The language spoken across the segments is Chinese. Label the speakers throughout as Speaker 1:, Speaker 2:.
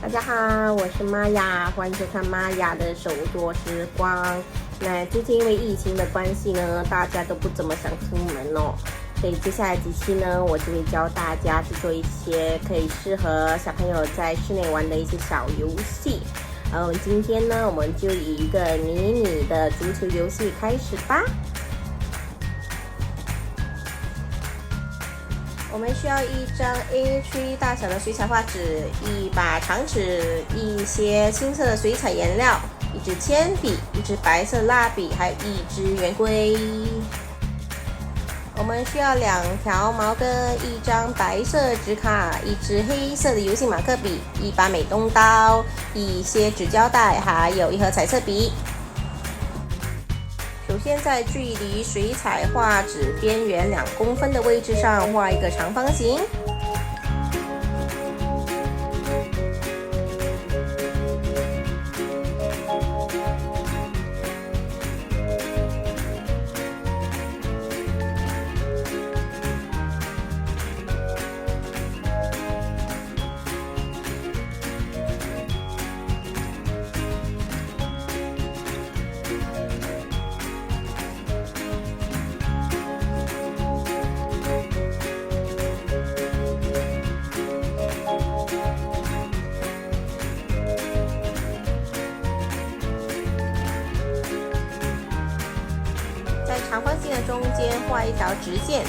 Speaker 1: 大家好，我是玛雅，欢迎收看玛雅的手作时光。那最近因为疫情的关系呢，大家都不怎么想出门哦，所以接下来几期呢，我就会教大家制作一些可以适合小朋友在室内玩的一些小游戏。今天呢，我们就以一个迷你的足球游戏开始吧。我们需要一张 A3 大小的水彩画纸，一把长尺，一些青色的水彩颜料，一支铅笔，一支白色蜡笔，还有一支圆规。我们需要2条毛根，一张白色纸卡，一支黑色的油性马克笔，一把美工刀，一些纸胶带，还有一盒彩色笔。首先在距离水彩画纸边缘2公分的位置上画一个长方形。在长方形的中间画一条直线，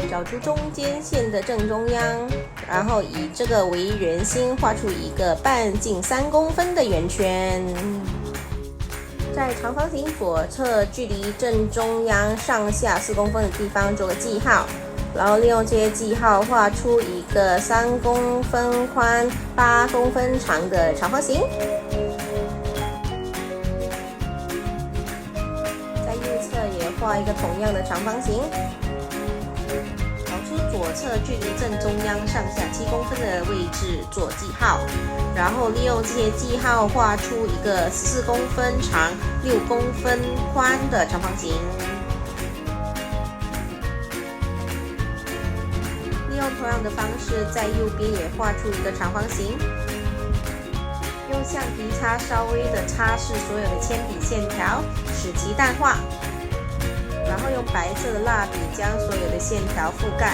Speaker 1: 找出中间线的正中央，然后以这个为圆心，画出一个半径3公分的圆圈。在长方形左侧距离正中央上下4公分的地方做个记号，然后利用这些记号画出一个3公分宽、8公分长的长方形。在右侧也画一个同样的长方形，找出左侧距离正中央上下7公分的位置做记号，然后利用这些记号画出一个14公分长、6公分宽的长方形。利用同样的方式，在右边也画出一个长方形。用橡皮擦稍微的擦拭所有的铅笔线条，使其淡化，然后用白色的蜡笔将所有的线条覆盖。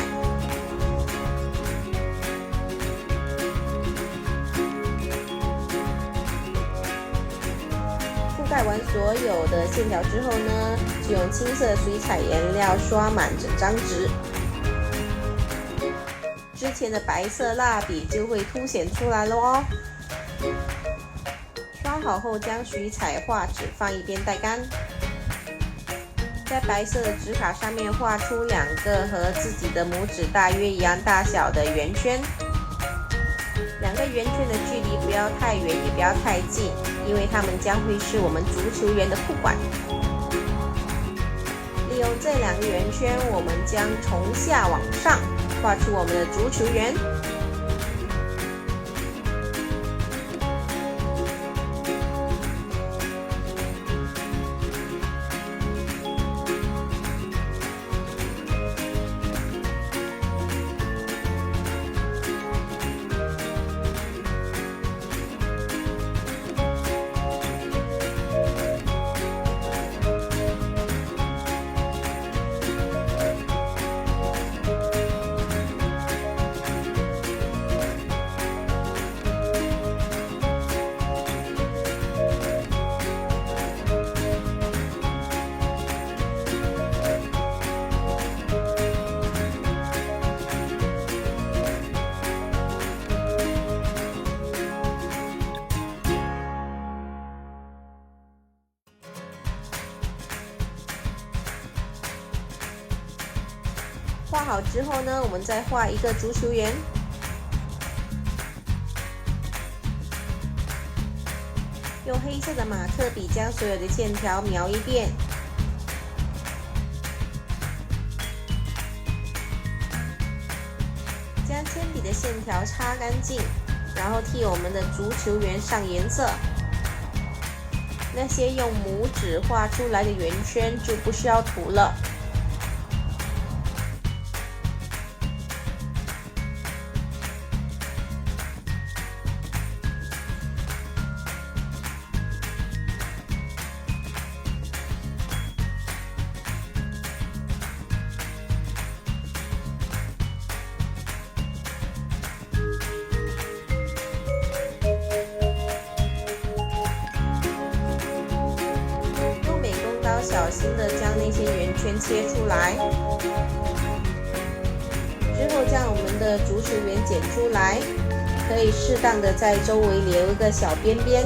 Speaker 1: 覆盖完所有的线条之后呢，就用青色水彩颜料刷满整张纸。之前的白色蜡笔就会凸显出来了哦。刷好后，将水彩画纸放一边待干。在白色的纸卡上面画出2个和自己的拇指大约一样大小的圆圈。2个圆圈的距离不要太远，也不要太近，因为它们将会是我们足球员的裤管。利用这2个圆圈，我们将从下往上画出我们的足球员。画好之后呢，我们再画一个足球员。用黑色的马克笔将所有的线条描一遍。将铅笔的线条擦干净，然后替我们的足球员上颜色。那些用拇指画出来的圆圈就不需要涂了。小心的将那些圆圈切出来。之后将我们的竹球圆剪出来，可以适当的在周围留一个小边边。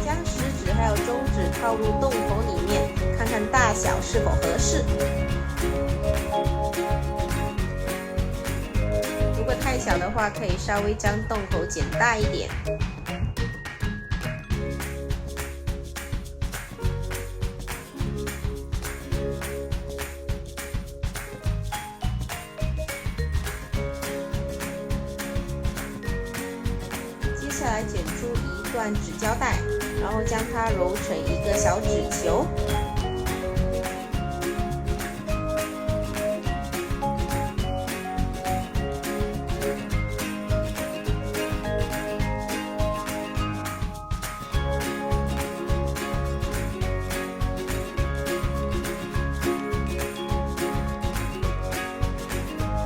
Speaker 1: 将食指还有中指套入洞口里面，看看大小是否合适。如果太小的话，可以稍微将洞口剪大一点。接下来剪出一段纸胶带，然后将它揉成一个小纸球。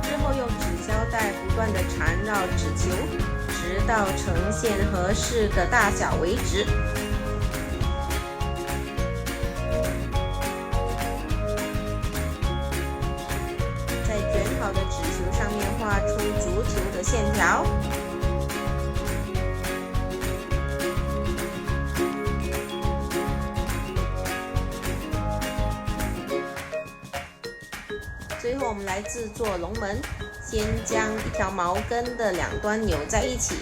Speaker 1: 之后用纸胶带不断的缠绕纸球，直到呈现合适的大小为止。在卷好的纸球上面画出足球的线条。最后我们来制作龙门，先将一条毛根的两端扭在一起，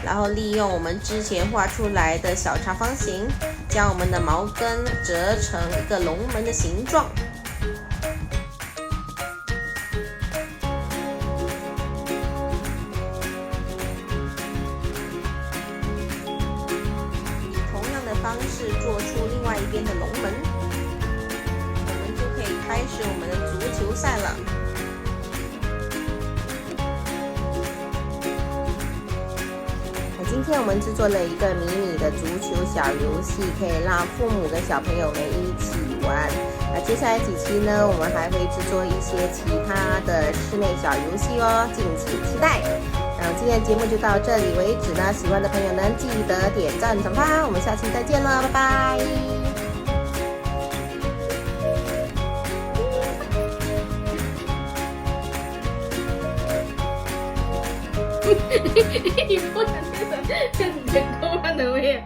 Speaker 1: 然后利用我们之前画出来的小长方形，将我们的毛根折成一个龙门的形状。以同样的方式做出另外一边的龙门，我们就可以开始我们的足球赛了。今天我们制作了一个迷你的足球小游戏，可以让父母跟小朋友们一起玩。接下来几期呢，我们还会制作一些其他的室内小游戏哦，敬请期待。今天的节目就到这里为止呢，喜欢的朋友呢记得点赞转发，我们下期再见了，拜拜。
Speaker 2: 你不能这样子人工换的位。